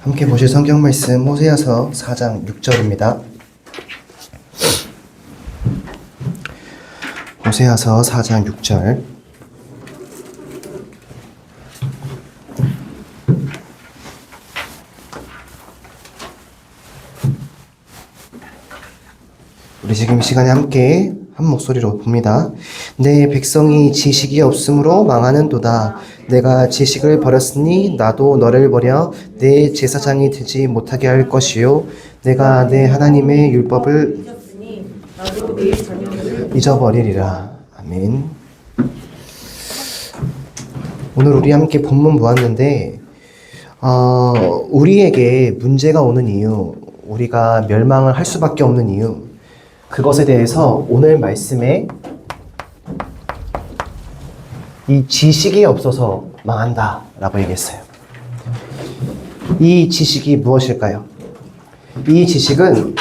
함께 보실 성경 말씀 호세아서 4장 6절입니다. 호세아서 4장 6절. 우리 지금 이 시간에 함께 한 목소리로 봅니다. 내 백성이 지식이 없으므로 망하는도다. 내가 지식을 버렸으니 나도 너를 버려 내 제사장이 되지 못하게 할 것이요 내가 내 하나님의 율법을 잊어버리리라. 아멘. 오늘 우리 함께 본문 보았는데 우리에게 문제가 오는 이유, 우리가 멸망을 할 수밖에 없는 이유, 그것에 대해서 오늘 말씀에 이 지식이 없어서 망한다 라고 얘기했어요. 이 지식이 무엇일까요? 이 지식은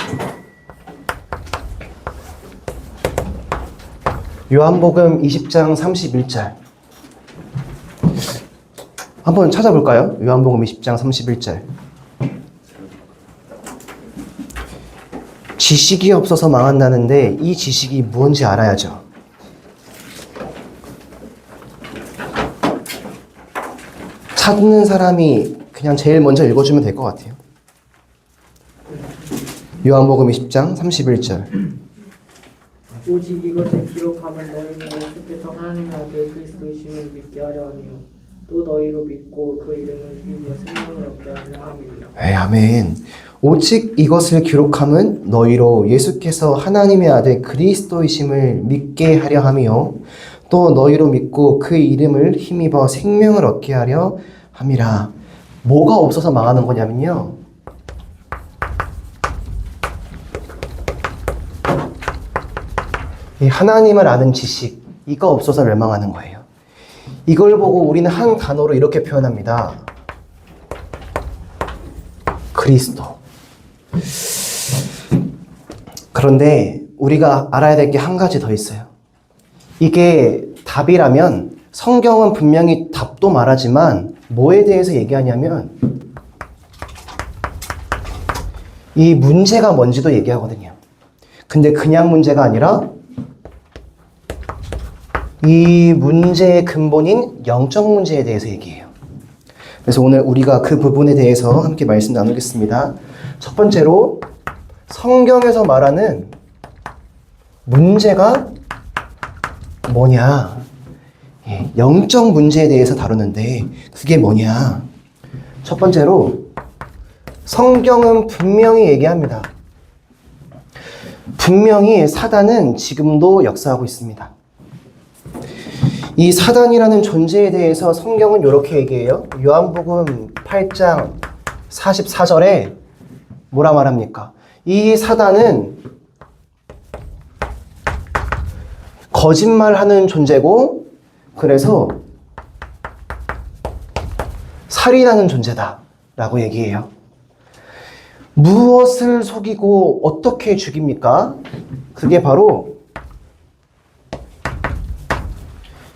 요한복음 20장 31절 한번 찾아볼까요? 요한복음 20장 31절. 지식이 없어서 망한다는데 이 지식이 무엇인지 알아야죠. 찾는 사람이 그냥 제일 먼저 읽어주면 될 것 같아요. 요한복음 20장 31절. 오직 이것을 기록하면 너희는 예수께서 하나님의 아들 그리스도이심을 믿게 하려 하며 또 너희로 믿고 그 이름을 믿으며 생명을 얻게 하려 함이니라. 네, 아멘. 오직 이것을 기록함은 너희로 예수께서 하나님의 아들 그리스도이심을 믿게 하려 하며 또 너희로 믿고 그 이름을 힘입어 생명을 얻게 하려 함이라. 뭐가 없어서 망하는 거냐면요, 이 하나님을 아는 지식, 이거 없어서 멸망하는 거예요. 이걸 보고 우리는 한 단어로 이렇게 표현합니다. 그리스도. 그런데 우리가 알아야 될 게 한 가지 더 있어요. 이게 답이라면 성경은 분명히 답도 말하지만 뭐에 대해서 얘기하냐면 이 문제가 뭔지도 얘기하거든요. 근데 그냥 문제가 아니라 이 문제의 근본인 영적 문제에 대해서 얘기해요. 그래서 오늘 우리가 그 부분에 대해서 함께 말씀 나누겠습니다. 첫 번째로 성경에서 말하는 문제가 뭐냐? 영적 문제에 대해서 다루는데 그게 뭐냐? 첫 번째로 성경은 분명히 얘기합니다. 분명히 사단은 지금도 역사하고 있습니다. 이 사단이라는 존재에 대해서 성경은 이렇게 얘기해요. 요한복음 8장 44절에 뭐라 말합니까? 이 사단은 거짓말하는 존재고 그래서 살인하는 존재다 라고 얘기해요. 무엇을 속이고 어떻게 죽입니까? 그게 바로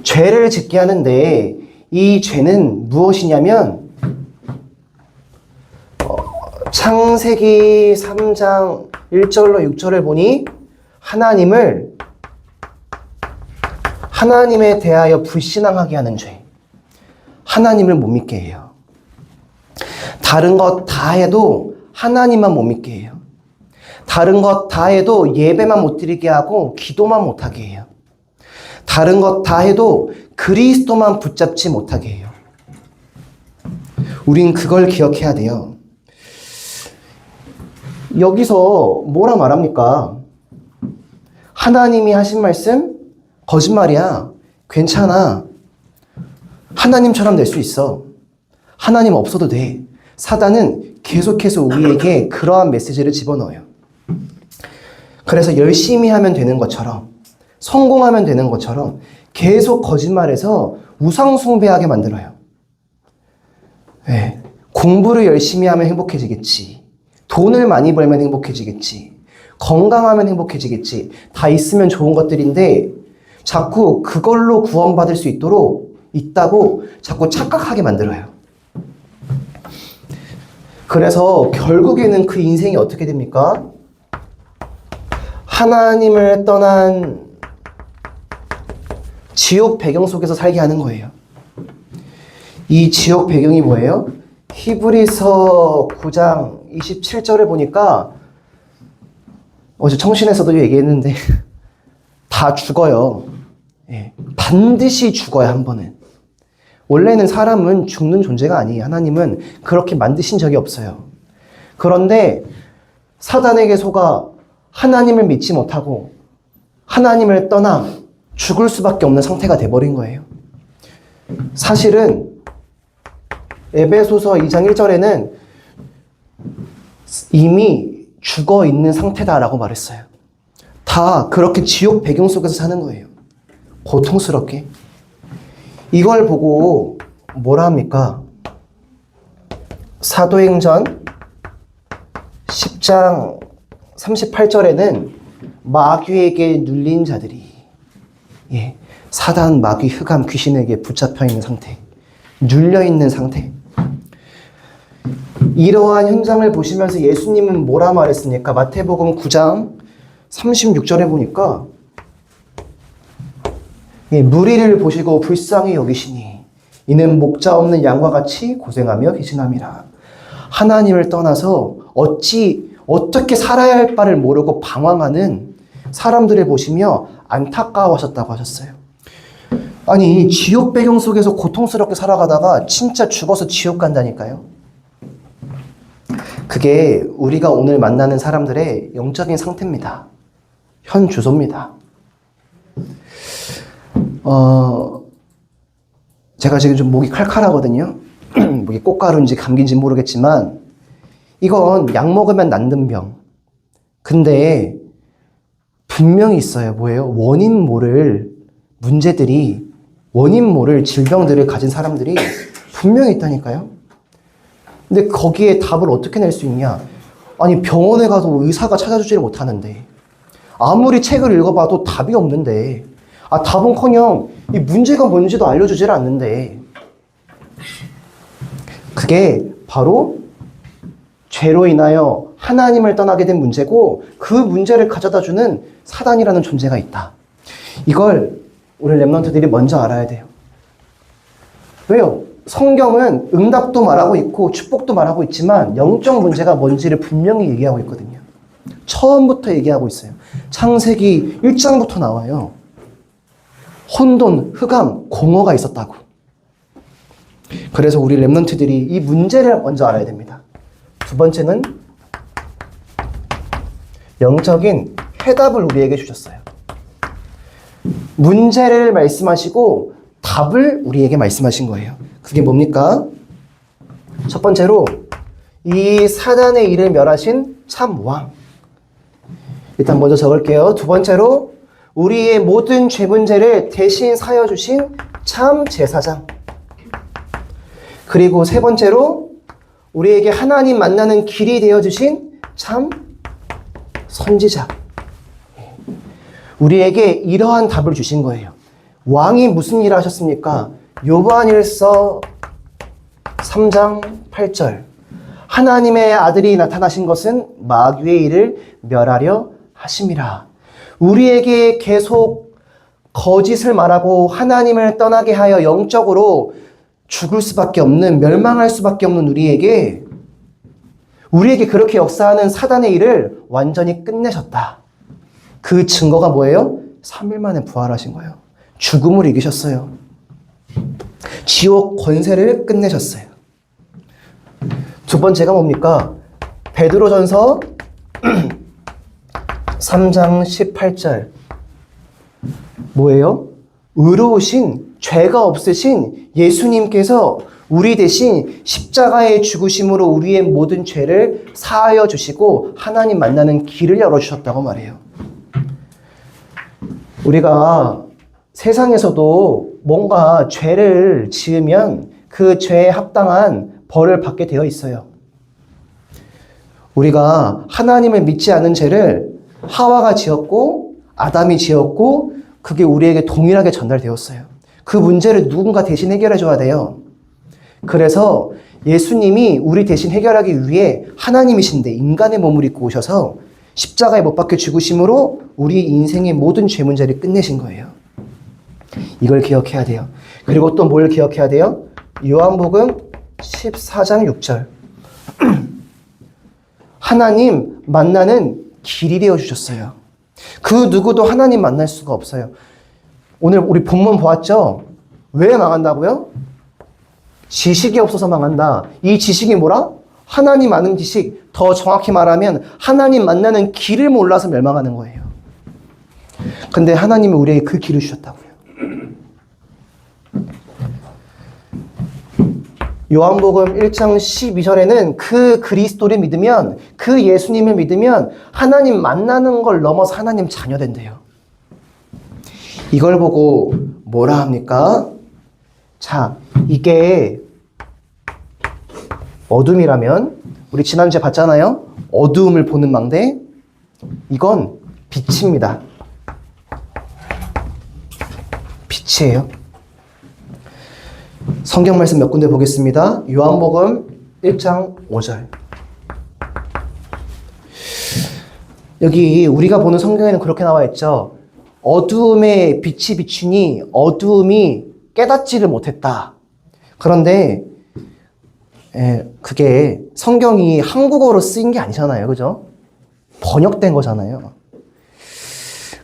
죄를 짓게 하는데 이 죄는 무엇이냐면 창세기 3장 1절로 6절을 보니 하나님에 대하여 불신앙하게 하는 죄, 하나님을 못 믿게 해요. 다른 것 다 해도 하나님만 못 믿게 해요. 다른 것 다 해도 예배만 못 드리게 하고 기도만 못하게 해요. 다른 것 다 해도 그리스도만 붙잡지 못하게 해요. 우린 그걸 기억해야 돼요. 여기서 뭐라 말합니까? 하나님이 하신 말씀? 거짓말이야. 괜찮아. 하나님처럼 될 수 있어. 하나님 없어도 돼. 사단은 계속해서 우리에게 그러한 메시지를 집어넣어요. 그래서 열심히 하면 되는 것처럼, 성공하면 되는 것처럼 계속 거짓말해서 우상숭배하게 만들어요. 네. 공부를 열심히 하면 행복해지겠지. 돈을 많이 벌면 행복해지겠지. 건강하면 행복해지겠지. 다 있으면 좋은 것들인데 자꾸 그걸로 구원받을 수 있다고 자꾸 착각하게 만들어요. 그래서 결국에는 그 인생이 어떻게 됩니까? 하나님을 떠난 지옥 배경 속에서 살게 하는 거예요. 이 지옥 배경이 뭐예요? 히브리서 9장 27절에 보니까 어제 청신에서도 얘기했는데 다 죽어요. 예, 반드시 죽어야 한 번은. 원래는 사람은 죽는 존재가 아니에요. 하나님은 그렇게 만드신 적이 없어요. 그런데 사단에게 속아 하나님을 믿지 못하고 하나님을 떠나 죽을 수밖에 없는 상태가 돼버린 거예요. 사실은 에베소서 2장 1절에는 이미 죽어 있는 상태다라고 말했어요. 다 그렇게 지옥 배경 속에서 사는 거예요. 고통스럽게. 이걸 보고 뭐라 합니까? 사도행전 10장 38절에는 마귀에게 눌린 자들이, 예, 사단, 마귀, 흑암, 귀신에게 붙잡혀 있는 상태, 눌려 있는 상태. 이러한 현장을 보시면서 예수님은 뭐라 말했습니까? 마태복음 9장 36절에 보니까, 예, 무리를 보시고 불쌍히 여기시니 이는 목자 없는 양과 같이 고생하며 계시남이라. 하나님을 떠나서 어떻게 살아야 할 바를 모르고 방황하는 사람들을 보시며 안타까워하셨다고 하셨어요. 아니, 지옥 배경 속에서 고통스럽게 살아가다가 진짜 죽어서 지옥 간다니까요. 그게 우리가 오늘 만나는 사람들의 영적인 상태입니다. 현 주소입니다. 제가 지금 좀 목이 칼칼하거든요. 목이 꽃가루인지 감기인지 모르겠지만 이건 약 먹으면 낫는 병. 근데 분명히 있어요. 뭐예요? 원인 모를 문제들이, 원인 모를 질병들을 가진 사람들이 분명히 있다니까요. 근데 거기에 답을 어떻게 낼 수 있냐? 아니, 병원에 가도 의사가 찾아주지를 못하는데, 아무리 책을 읽어봐도 답이 없는데, 답은커녕 이 문제가 뭔지도 알려주질 않는데, 그게 바로 죄로 인하여 하나님을 떠나게 된 문제고, 그 문제를 가져다주는 사단이라는 존재가 있다. 이걸 우리 렘넌트들이 먼저 알아야 돼요. 왜요? 성경은 응답도 말하고 있고 축복도 말하고 있지만 영적 문제가 뭔지를 분명히 얘기하고 있거든요. 처음부터 얘기하고 있어요. 창세기 1장부터 나와요. 혼돈, 흑암, 공허가 있었다고. 그래서 우리 렘넌트들이 이 문제를 먼저 알아야 됩니다. 두 번째는 영적인 해답을 우리에게 주셨어요. 문제를 말씀하시고 답을 우리에게 말씀하신 거예요. 그게 뭡니까? 첫 번째로 이 사단의 일을 멸하신 참 왕. 일단 먼저 적을게요. 두 번째로 우리의 모든 죄 문제를 대신 사여 주신 참 제사장. 그리고 세 번째로 우리에게 하나님 만나는 길이 되어 주신 참 선지자. 우리에게 이러한 답을 주신 거예요. 왕이 무슨 일을 하셨습니까? 요한일서 3장 8절. 하나님의 아들이 나타나신 것은 마귀의 일을 멸하려 하심이라. 우리에게 계속 거짓을 말하고 하나님을 떠나게 하여 영적으로 죽을 수밖에 없는, 멸망할 수밖에 없는 우리에게 그렇게 역사하는 사단의 일을 완전히 끝내셨다. 그 증거가 뭐예요? 3일 만에 부활하신 거예요. 죽음을 이기셨어요. 지옥 권세를 끝내셨어요. 두 번째가 뭡니까? 베드로전서 3장 18절. 뭐예요? 의로우신, 죄가 없으신 예수님께서 우리 대신 십자가의 죽으심으로 우리의 모든 죄를 사하여 주시고 하나님 만나는 길을 열어주셨다고 말해요. 우리가 세상에서도 뭔가 죄를 지으면 그 죄에 합당한 벌을 받게 되어 있어요. 우리가 하나님을 믿지 않은 죄를 하와가 지었고 아담이 지었고 그게 우리에게 동일하게 전달되었어요. 그 문제를 누군가 대신 해결해 줘야 돼요. 그래서 예수님이 우리 대신 해결하기 위해 하나님이신데 인간의 몸을 입고 오셔서 십자가에 못 박혀 죽으심으로 우리 인생의 모든 죄 문제를 끝내신 거예요. 이걸 기억해야 돼요. 그리고 또 뭘 기억해야 돼요? 요한복음 14장 6절. 하나님 만나는 길이 되어 주셨어요. 그 누구도 하나님 만날 수가 없어요. 오늘 우리 본문 보았죠? 왜 망한다고요? 지식이 없어서 망한다. 이 지식이 뭐라? 하나님 아는 지식. 더 정확히 말하면 하나님 만나는 길을 몰라서 멸망하는 거예요. 근데 하나님은 우리에게 그 길을 주셨다고요. 요한복음 1장 12절에는 그 그리스도를 믿으면, 그 예수님을 믿으면 하나님 만나는 걸 넘어서 하나님 자녀 된대요. 이걸 보고 뭐라 합니까? 자, 이게 어둠이라면, 우리 지난주에 봤잖아요. 어두움을 보는 망대. 이건 빛입니다. 빛이에요. 성경 말씀 몇 군데 보겠습니다. 요한복음 1장 5절. 여기 우리가 보는 성경에는 그렇게 나와 있죠. 어두움에 빛이 비추니 어두움이 깨닫지를 못했다. 그런데 그게 성경이 한국어로 쓰인 게 아니잖아요. 그죠? 번역된 거잖아요.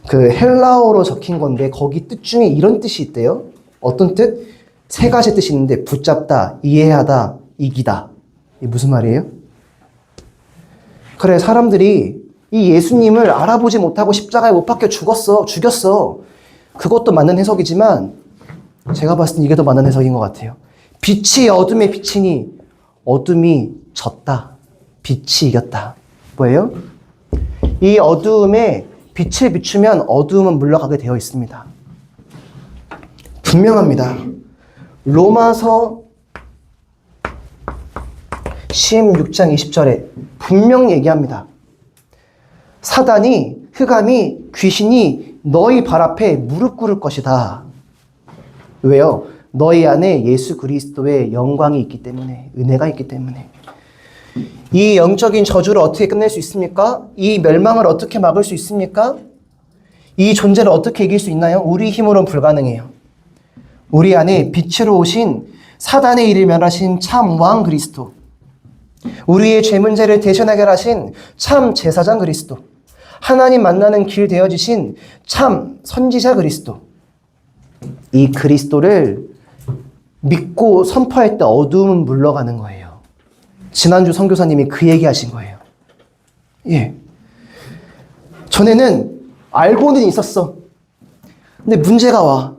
그 헬라어로 적힌 건데 거기 뜻 중에 이런 뜻이 있대요. 어떤 뜻? 세 가지 뜻이 있는데 붙잡다, 이해하다, 이기다. 이게 무슨 말이에요? 그래, 사람들이 이 예수님을 알아보지 못하고 십자가에 못 박혀 죽였어. 그것도 맞는 해석이지만 제가 봤을 땐 이게 더 맞는 해석인 것 같아요. 빛이 어둠에 비치니 어둠이 졌다. 빛이 이겼다. 뭐예요? 이 어두움에 빛을 비추면 어두움은 물러가게 되어 있습니다. 분명합니다. 로마서 16장 20절에 분명 얘기합니다. 사단이, 흑암이, 귀신이 너희 발 앞에 무릎 꿇을 것이다. 왜요? 너희 안에 예수 그리스도의 영광이 있기 때문에, 은혜가 있기 때문에. 이 영적인 저주를 어떻게 끝낼 수 있습니까? 이 멸망을 어떻게 막을 수 있습니까? 이 존재를 어떻게 이길 수 있나요? 우리 힘으로는 불가능해요. 우리 안에 빛으로 오신 사단의 일을 멸하신 참 왕 그리스도, 우리의 죄 문제를 대신 해결하신 참 제사장 그리스도, 하나님 만나는 길 되어주신 참 선지자 그리스도, 이 그리스도를 믿고 선포할 때 어두움은 물러가는 거예요. 지난주 선교사님이 그 얘기 하신 거예요. 예. 전에는 알고는 있었어. 근데 문제가 와.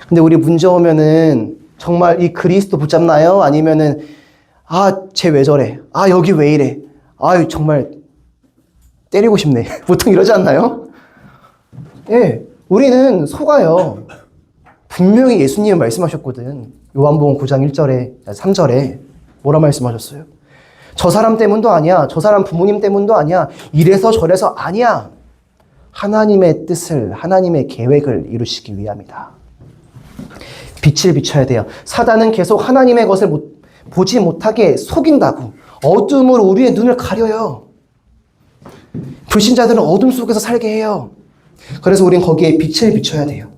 근데 우리 문제 오면은 정말 이 그리스도 붙잡나요? 아니면은 쟤 왜 저래? 여기 왜 이래? 정말 때리고 싶네. 보통 이러지 않나요? 예, 우리는 속아요. 분명히 예수님이 말씀하셨거든. 요한복음 9장 1절에 3절에 뭐라 말씀하셨어요? 저 사람 때문도 아니야. 저 사람 부모님 때문도 아니야. 이래서 저래서 아니야. 하나님의 뜻을, 하나님의 계획을 이루시기 위함이다. 빛을 비춰야 돼요. 사단은 계속 하나님의 것을 보지 못하게 속인다고. 어둠으로 우리의 눈을 가려요. 불신자들은 어둠 속에서 살게 해요. 그래서 우린 거기에 빛을 비춰야 돼요.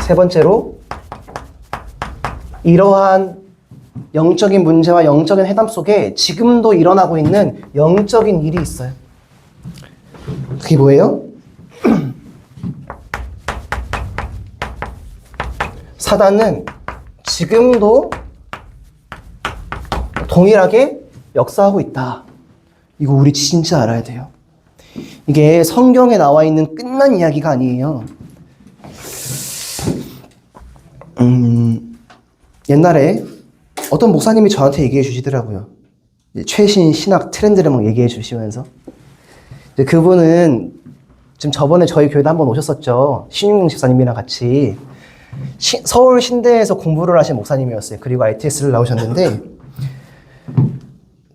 세 번째로, 이러한 영적인 문제와 영적인 해담 속에 지금도 일어나고 있는 영적인 일이 있어요. 그게 뭐예요? 사단은 지금도 동일하게 역사하고 있다. 이거 우리 진짜 알아야 돼요. 이게 성경에 나와 있는 끝난 이야기가 아니에요. 옛날에 어떤 목사님이 저한테 얘기해 주시더라고요. 최신 신학 트렌드를 막 얘기해 주시면서. 그분은 지금 저번에 저희 교회도 한번 오셨었죠. 신윤경 집사님이랑 같이. 서울 신대에서 공부를 하신 목사님이었어요. 그리고 ITS를 나오셨는데,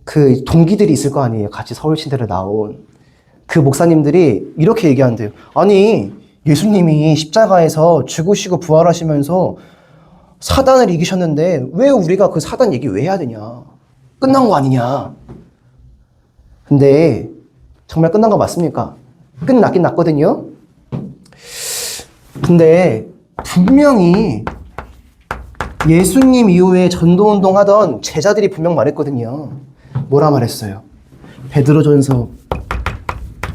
그 동기들이 있을 거 아니에요. 같이 서울 신대를 나온. 그 목사님들이 이렇게 얘기한대요. 아니, 예수님이 십자가에서 죽으시고 부활하시면서 사단을 이기셨는데 왜 우리가 그 사단 얘기 왜 해야 되냐? 끝난 거 아니냐? 근데 정말 끝난 거 맞습니까? 끝났긴 났거든요. 근데 분명히 예수님 이후에 전도운동 하던 제자들이 분명 말했거든요. 뭐라 말했어요? 베드로전서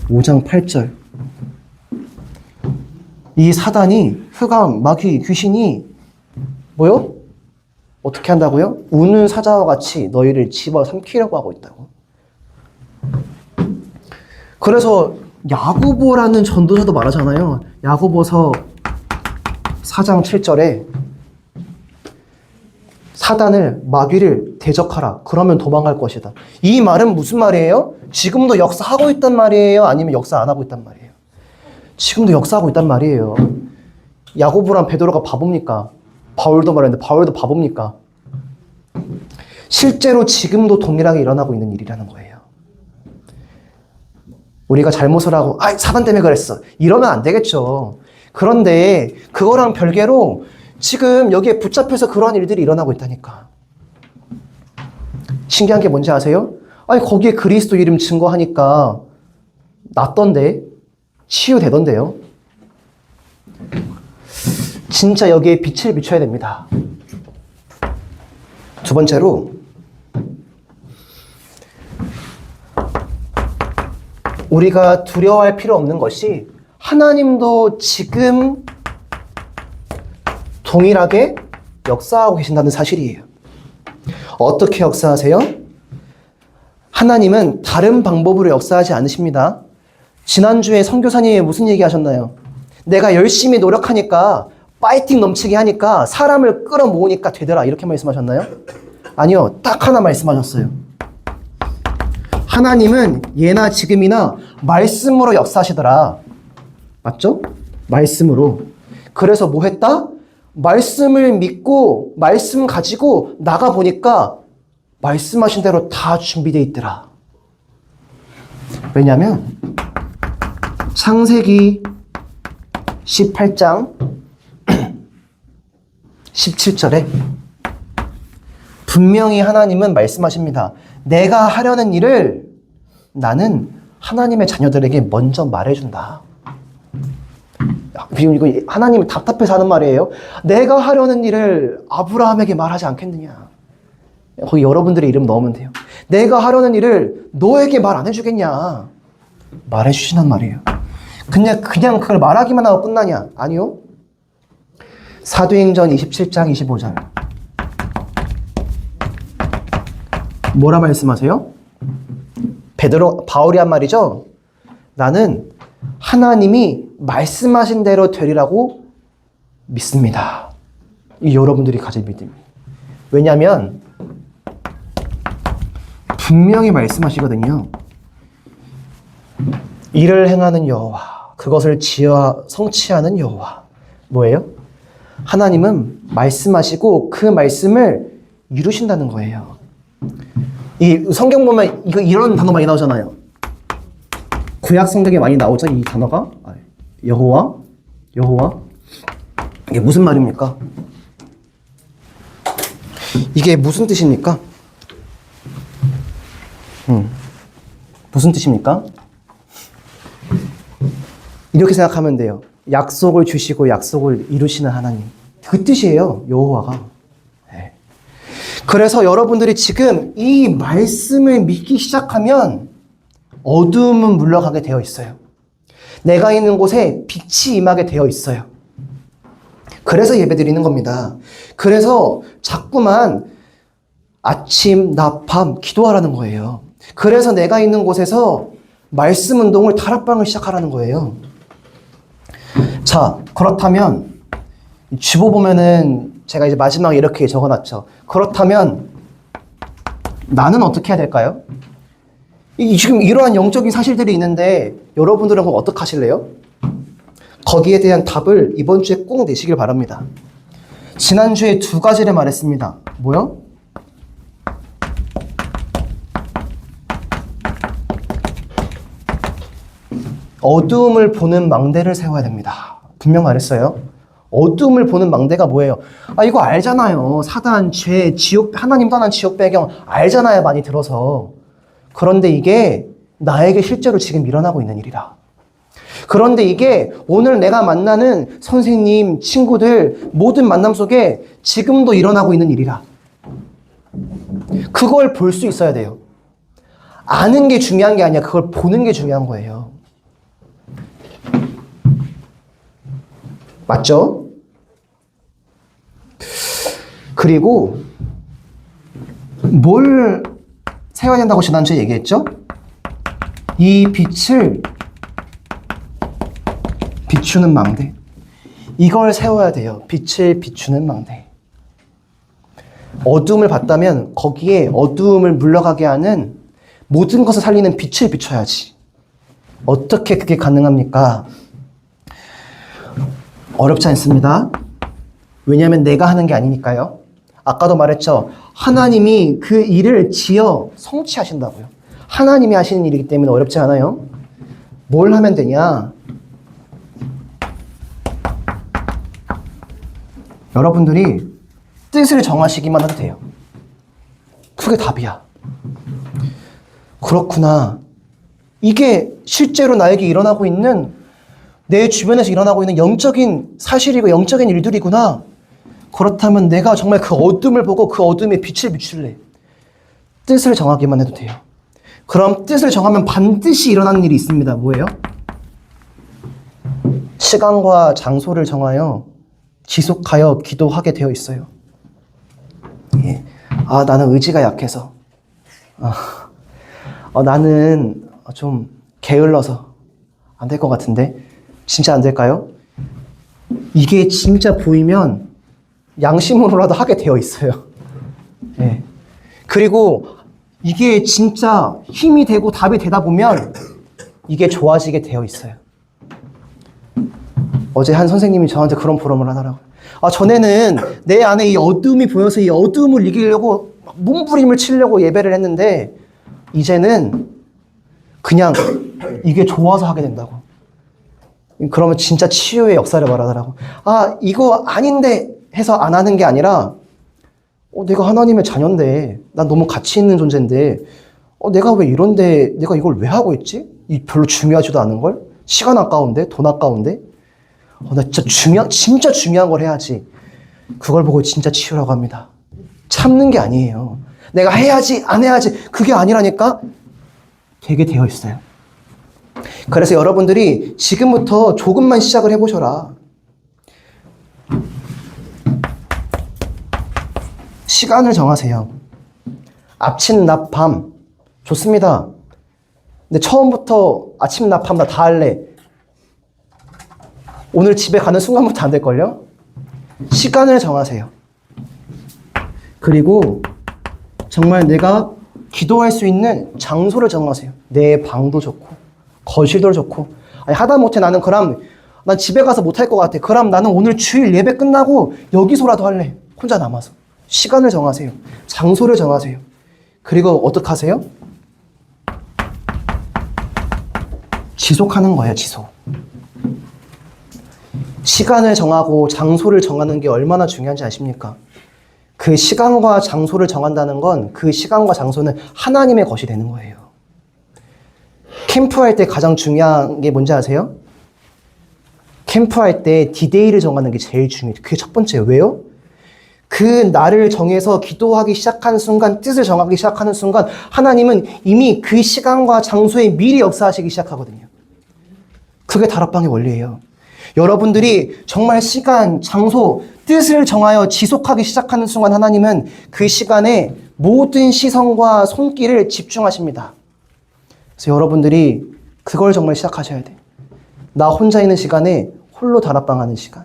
5장 8절. 이 사단이, 흑암, 마귀, 귀신이 뭐요? 어떻게 한다고요? 우는 사자와 같이 너희를 집어삼키려고 하고 있다고. 그래서 야고보라는 전도사도 말하잖아요. 야고보서 4장 7절에 사단을, 마귀를 대적하라. 그러면 도망갈 것이다. 이 말은 무슨 말이에요? 지금도 역사하고 있단 말이에요? 아니면 역사 안 하고 있단 말이에요? 지금도 역사하고 있단 말이에요. 야고보랑 베드로가 바보입니까? 바울도 말했는데 바울도 바보입니까? 실제로 지금도 동일하게 일어나고 있는 일이라는 거예요. 우리가 잘못을 하고 사단 때문에 그랬어. 이러면 안 되겠죠. 그런데 그거랑 별개로 지금 여기에 붙잡혀서 그러한 일들이 일어나고 있다니까. 신기한 게 뭔지 아세요? 거기에 그리스도 이름 증거하니까 낫던데, 치유되던데요. 진짜 여기에 빛을 비춰야 됩니다. 두 번째로, 우리가 두려워할 필요 없는 것이 하나님도 지금 동일하게 역사하고 계신다는 사실이에요. 어떻게 역사하세요? 하나님은 다른 방법으로 역사하지 않으십니다. 지난주에 선교사님이 무슨 얘기 하셨나요? 내가 열심히 노력하니까, 파이팅 넘치게 하니까, 사람을 끌어모으니까 되더라. 이렇게 말씀하셨나요? 아니요. 딱 하나 말씀하셨어요. 하나님은 예나 지금이나 말씀으로 역사하시더라. 맞죠? 말씀으로. 그래서 뭐 했다? 말씀을 믿고 말씀 가지고 나가보니까 말씀하신 대로 다 준비되어 있더라. 왜냐하면 창세기 18장 17절에 분명히 하나님은 말씀하십니다. 내가 하려는 일을 나는 하나님의 자녀들에게 먼저 말해준다. 이거 하나님이 답답해서 하는 말이에요. 내가 하려는 일을 아브라함에게 말하지 않겠느냐. 거기 여러분들의 이름 넣으면 돼요. 내가 하려는 일을 너에게 말 안 해주겠냐. 말해주시란 말이에요. 그냥 그걸 말하기만 하고 끝나냐. 아니요. 사도행전 27장 25절. 뭐라 말씀하세요? 바울이 한 말이죠. 나는 하나님이 말씀하신 대로 되리라고 믿습니다. 이 여러분들이 가질 믿음이에요. 왜냐하면 분명히 말씀하시거든요. 일을 행하는 여호와, 그것을 지어 성취하는 여호와. 뭐예요? 하나님은 말씀하시고 그 말씀을 이루신다는 거예요. 이 성경 보면 이런 단어 많이 나오잖아요. 구약 성경에 많이 나오죠, 이 단어가. 여호와. 이게 무슨 말입니까? 이게 무슨 뜻입니까? 무슨 뜻입니까? 이렇게 생각하면 돼요. 약속을 주시고 약속을 이루시는 하나님. 그 뜻이에요, 여호와가. 네. 그래서 여러분들이 지금 이 말씀을 믿기 시작하면 어두움은 물러가게 되어 있어요. 내가 있는 곳에 빛이 임하게 되어 있어요. 그래서 예배드리는 겁니다. 그래서 자꾸만 아침, 낮, 밤 기도하라는 거예요. 그래서 내가 있는 곳에서 말씀 운동을 다락방을 시작하라는 거예요. 자, 그렇다면 주보 보면은 제가 이제 마지막에 이렇게 적어놨죠. 그렇다면 나는 어떻게 해야 될까요? 지금 이러한 영적인 사실들이 있는데 여러분들은 그럼 어떻게 하실래요? 거기에 대한 답을 이번 주에 꼭 내시길 바랍니다. 지난주에 두 가지를 말했습니다. 뭐요? 어두움을 보는 망대를 세워야 됩니다. 분명 말했어요. 어둠을 보는 망대가 뭐예요? 아, 이거 알잖아요. 사단, 죄, 지옥, 하나님 떠난 지옥 배경 알잖아요. 많이 들어서. 그런데 이게 나에게 실제로 지금 일어나고 있는 일이라. 그런데 이게 오늘 내가 만나는 선생님, 친구들 모든 만남 속에 지금도 일어나고 있는 일이라. 그걸 볼 수 있어야 돼요. 아는 게 중요한 게 아니야. 그걸 보는 게 중요한 거예요. 맞죠? 그리고 뭘 세워야 된다고 지난주에 얘기했죠? 이 빛을 비추는 망대. 이걸 세워야 돼요. 빛을 비추는 망대. 어둠을 봤다면 거기에 어두움을 물러가게 하는 모든 것을 살리는 빛을 비춰야지. 어떻게 그게 가능합니까? 어렵지 않습니다. 왜냐하면 내가 하는 게 아니니까요. 아까도 말했죠. 하나님이 그 일을 지어 성취하신다고요. 하나님이 하시는 일이기 때문에 어렵지 않아요. 뭘 하면 되냐? 여러분들이 뜻을 정하시기만 해도 돼요. 그게 답이야. 그렇구나. 이게 실제로 나에게 일어나고 있는, 내 주변에서 일어나고 있는 영적인 사실이고 영적인 일들이구나. 그렇다면 내가 정말 그 어둠을 보고 그 어둠에 빛을 비출래. 뜻을 정하기만 해도 돼요. 그럼 뜻을 정하면 반드시 일어나는 일이 있습니다. 뭐예요? 시간과 장소를 정하여 지속하여 기도하게 되어 있어요. 예. 아, 나는 의지가 약해서. 나는 좀 게을러서 안 될 것 같은데. 진짜 안 될까요? 이게 진짜 보이면 양심으로라도 하게 되어 있어요. 예. 그리고 이게 진짜 힘이 되고 답이 되다 보면 이게 좋아지게 되어 있어요. 어제 한 선생님이 저한테 그런 보람을 하더라고요. 전에는 내 안에 이 어둠이 보여서 이 어둠을 이기려고 몸부림을 치려고 예배를 했는데 이제는 그냥 이게 좋아서 하게 된다고. 그러면 진짜 치유의 역사를 말하더라고. 이거 아닌데 해서 안 하는 게 아니라 내가 하나님의 자녀인데 난 너무 가치 있는 존재인데 내가 왜 이런데 내가 이걸 왜 하고 있지? 이 별로 중요하지도 않은 걸? 시간 아까운데? 돈 아까운데? 나 진짜 중요한 걸 해야지. 그걸 보고 진짜 치유라고 합니다. 참는 게 아니에요. 내가 해야지, 안 해야지. 그게 아니라니까 되게 되어 있어요. 그래서 여러분들이 지금부터 조금만 시작을 해보셔라. 시간을 정하세요. 아침, 낮, 밤. 좋습니다. 근데 처음부터 아침, 낮, 밤 다 할래. 오늘 집에 가는 순간부터 안 될걸요? 시간을 정하세요. 그리고 정말 내가 기도할 수 있는 장소를 정하세요. 내 방도 좋고 거실도 좋고. 하다못해 나는 그럼 난 집에 가서 못할 것 같아. 그럼 나는 오늘 주일 예배 끝나고 여기서라도 할래. 혼자 남아서. 시간을 정하세요. 장소를 정하세요. 그리고 어떻게 하세요? 지속하는 거예요. 지속. 시간을 정하고 장소를 정하는 게 얼마나 중요한지 아십니까? 그 시간과 장소를 정한다는 건 그 시간과 장소는 하나님의 것이 되는 거예요. 캠프할 때 가장 중요한 게 뭔지 아세요? 캠프할 때 디데이를 정하는 게 제일 중요해요. 그게 첫 번째예요. 왜요? 그 날을 정해서 기도하기 시작하는 순간, 뜻을 정하기 시작하는 순간 하나님은 이미 그 시간과 장소에 미리 역사하시기 시작하거든요. 그게 다락방의 원리예요. 여러분들이 정말 시간, 장소, 뜻을 정하여 지속하기 시작하는 순간 하나님은 그 시간에 모든 시선과 손길을 집중하십니다. 그래서 여러분들이 그걸 정말 시작하셔야 돼요. 나 혼자 있는 시간에 홀로 다락방 하는 시간.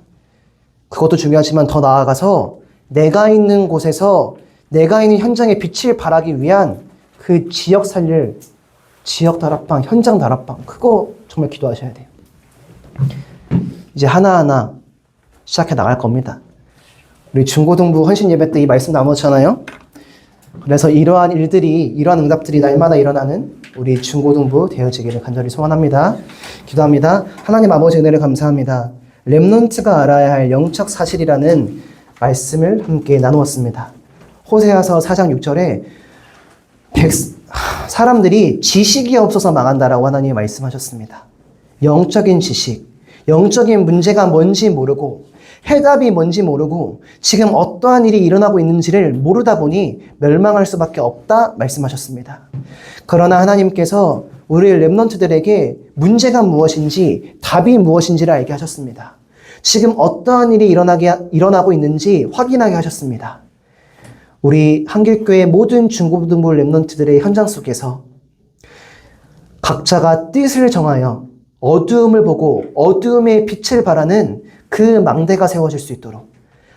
그것도 중요하지만 더 나아가서 내가 있는 곳에서 내가 있는 현장에 빛을 발하기 위한 그 지역 살릴 지역 다락방, 현장 다락방. 그거 정말 기도하셔야 돼요. 이제 하나하나 시작해 나갈 겁니다. 우리 중고등부 헌신 예배 때 이 말씀 나눴잖아요. 그래서 이러한 일들이, 이러한 응답들이 날마다 일어나는 우리 중고등부 되어지기를 간절히 소원합니다. 기도합니다. 하나님 아버지 은혜를 감사합니다. 렘넌트가 알아야 할 영적 사실이라는 말씀을 함께 나누었습니다. 호세아서 4장 6절에 사람들이 지식이 없어서 망한다라고 하나님이 말씀하셨습니다. 영적인 지식, 영적인 문제가 뭔지 모르고 해답이 뭔지 모르고 지금 어떠한 일이 일어나고 있는지를 모르다 보니 멸망할 수밖에 없다 말씀하셨습니다. 그러나 하나님께서 우리 렘넌트들에게 문제가 무엇인지 답이 무엇인지를 알게 하셨습니다. 지금 어떠한 일이 일어나고 있는지 확인하게 하셨습니다. 우리 한길교회 모든 중고등부 렘넌트들의 현장 속에서 각자가 뜻을 정하여 어두움을 보고 어두움의 빛을 바라는 그 망대가 세워질 수 있도록,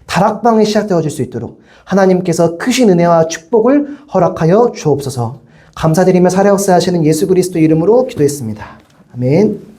다락방이 시작되어질 수 있도록 하나님께서 크신 은혜와 축복을 허락하여 주옵소서. 감사드리며 살아역사하시는 예수 그리스도 이름으로 기도했습니다. 아멘.